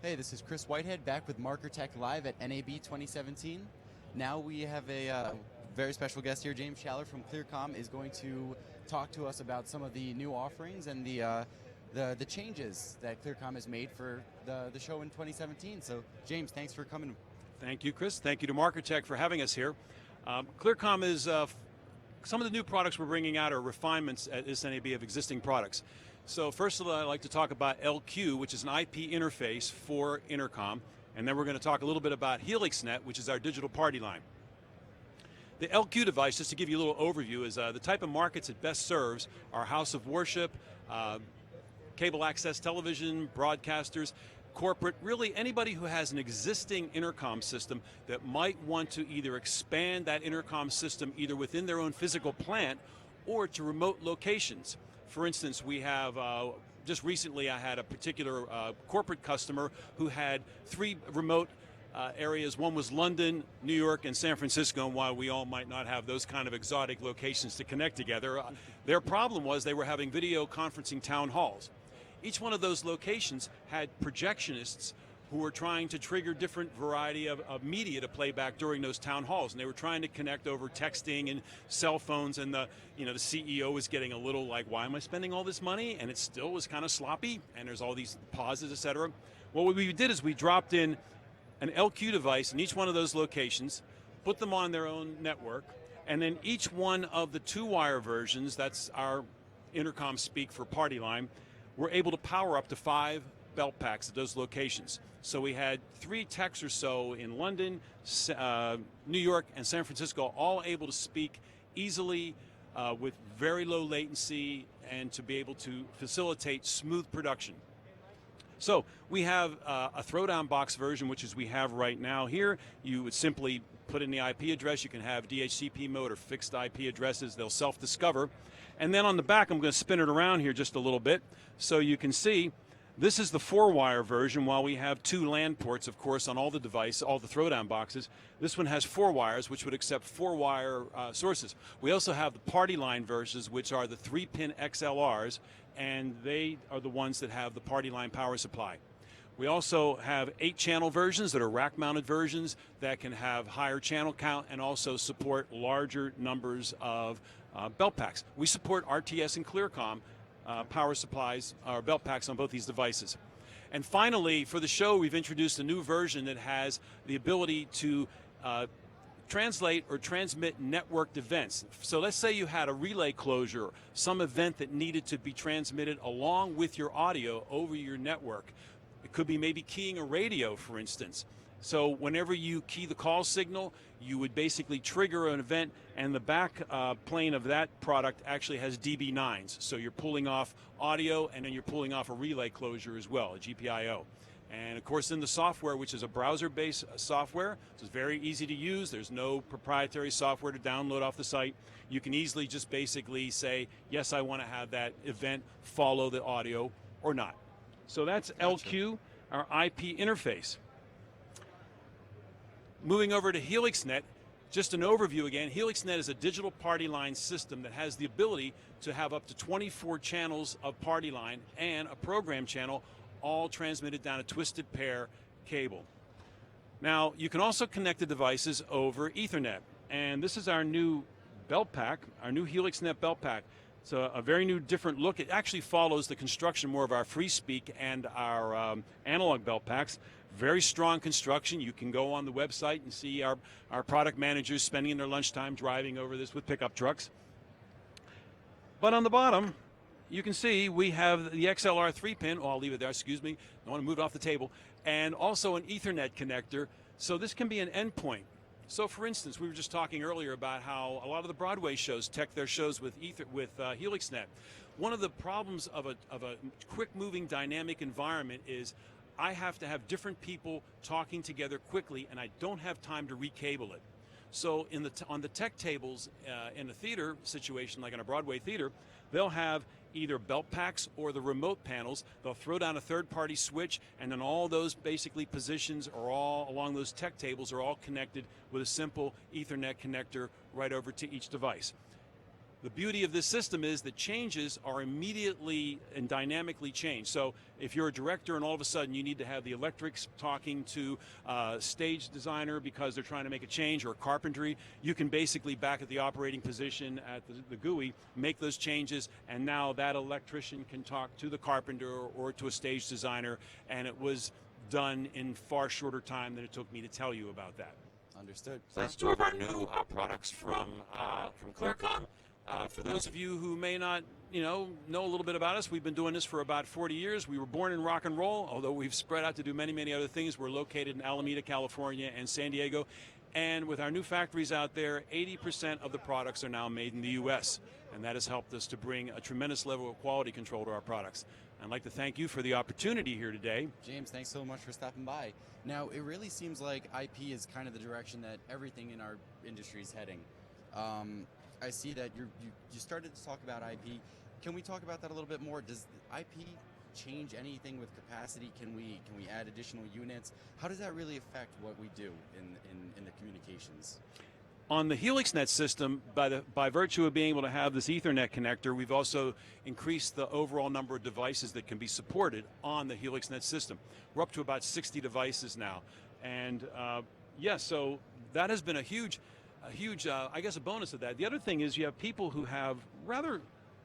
Hey, this is Chris Whitehead back with Markertek Live at NAB 2017. Now we have a very special guest here. James Schaller from Clearcom is going to talk to us about some of the new offerings and the changes that Clearcom has made for the show in 2017. So, James, thanks for coming. Thank you, Chris. Thank you to Markertek for having us here. Clearcom is some of the new products we're bringing out are refinements at this NAB of existing products. So first of all, I'd like to talk about LQ, which is an IP interface for intercom, and then we're going to talk a little bit about HelixNet, which is our digital party line. The LQ device, just to give you a little overview, is the type of markets it best serves are house of worship, cable access television, broadcasters, corporate, really anybody who has an existing intercom system that might want to either expand that intercom system either within their own physical plant or to remote locations. For instance, we have, just recently I had a particular corporate customer who had 3 remote areas. One was London, New York, and San Francisco, and while we all might not have those kind of exotic locations to connect together, their problem was they were having video conferencing town halls. Each one of those locations had projectionists who were trying to trigger different variety of media to play back during those town halls, and they were trying to connect over texting and cell phones, and the CEO was getting a little like, why am I spending all this money? And it still was kind of sloppy, and there's all these pauses, etc. Well, what we did is we dropped in an LQ device in each one of those locations, put them on their own network, and then each one of the 2-wire versions, that's our intercom speak for party line, we're able to power up to 5 belt packs at those locations. So we had 3 techs or so in London, New York, and San Francisco, all able to speak easily with very low latency and to be able to facilitate smooth production. So we have a throwdown box version, which is we have right now here. You would simply put in the IP address. You can have DHCP mode or fixed IP addresses. They'll self-discover. And then on the back, I'm going to spin it around here just a little bit so you can see this is the 4-wire version. While we have 2 LAN ports, of course, on all the devices, all the throwdown boxes, this one has 4 wires, which would accept 4-wire sources. We also have the party line versions, which are the 3-pin XLRs, and they are the ones that have the party line power supply. We also have 8-channel versions that are rack-mounted versions that can have higher channel count and also support larger numbers of belt packs. We support RTS and Clearcom power supplies, or belt packs on both these devices. And finally, for the show, we've introduced a new version that has the ability to translate or transmit networked events. So let's say you had a relay closure, some event that needed to be transmitted along with your audio over your network. It could be maybe keying a radio, for instance. So whenever you key the call signal, you would basically trigger an event, and the back plane of that product actually has DB9s. So you're pulling off audio, and then you're pulling off a relay closure as well, a GPIO. And of course, in the software, which is a browser-based software, so it's very easy to use. There's no proprietary software to download off the site. You can easily just basically say, yes, I want to have that event follow the audio or not. So that's LQ, our IP interface. Moving over to HelixNet, just an overview again. HelixNet is a digital party line system that has the ability to have up to 24 channels of party line and a program channel, all transmitted down a twisted pair cable. Now, you can also connect the devices over Ethernet, and this is our new belt pack, our new HelixNet belt pack. It's a very new, different look. It actually follows the construction more of our FreeSpeak and our analog belt packs. Very strong construction. You can go on the website and see our product managers spending their lunchtime driving over this with pickup trucks. But on the bottom, you can see we have the XLR 3-pin. Oh, I'll leave it there, excuse me. I want to move it off the table. And also an Ethernet connector. So this can be an endpoint. So for instance, we were just talking earlier about how a lot of the Broadway shows tech their shows with HelixNet. One of the problems of a quick-moving dynamic environment is I have to have different people talking together quickly, and I don't have time to recable it. So on the tech tables in a theater situation, like in a Broadway theater, they'll have either belt packs or the remote panels. They'll throw down a third-party switch, and then all those basically positions are all along those tech tables are all connected with a simple Ethernet connector right over to each device. The beauty of this system is that changes are immediately and dynamically changed. So if you're a director and all of a sudden you need to have the electrics talking to a stage designer because they're trying to make a change, or carpentry, you can basically back at the operating position at the GUI, make those changes, and now that electrician can talk to the carpenter or to a stage designer, and it was done in far shorter time than it took me to tell you about that. Understood. So that's two of our new products from Clearcom. For those of you who may not, know a little bit about us, we've been doing this for about 40 years. We were born in rock and roll, although we've spread out to do many, many other things. We're located in Alameda, California, and San Diego. And with our new factories out there, 80% of the products are now made in the U.S., and that has helped us to bring a tremendous level of quality control to our products. I'd like to thank you for the opportunity here today. James, thanks so much for stopping by. Now, it really seems like IP is kind of the direction that everything in our industry is heading. I see that you started to talk about IP. Can we talk about that a little bit more? Does IP change anything with capacity? Can we add additional units? How does that really affect what we do in the communications? On the HelixNet system, by virtue of being able to have this Ethernet connector, we've also increased the overall number of devices that can be supported on the HelixNet system. We're up to about 60 devices now. And yes, so that has been a huge, I guess, a bonus of that. The other thing is you have people who have rather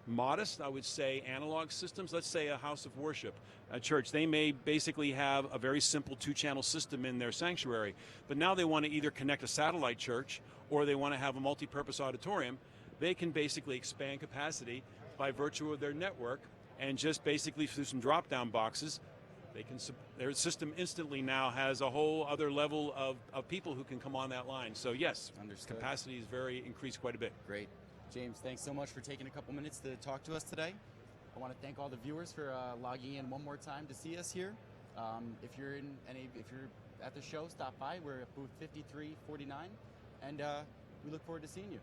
modest, I would say, analog systems. Let's say a house of worship, a church. They may basically have a very simple 2-channel system in their sanctuary, but now they want to either connect a satellite church or they want to have a multi-purpose auditorium. They can basically expand capacity by virtue of their network, and just basically through some drop-down boxes, their system instantly now has a whole other level of people who can come on that line. So yes, Understood. Capacity is increased quite a bit. Great. James, thanks so much for taking a couple minutes to talk to us today. I want to thank all the viewers for logging in one more time to see us here. If you're at the show, stop by. We're at booth 5349, and we look forward to seeing you.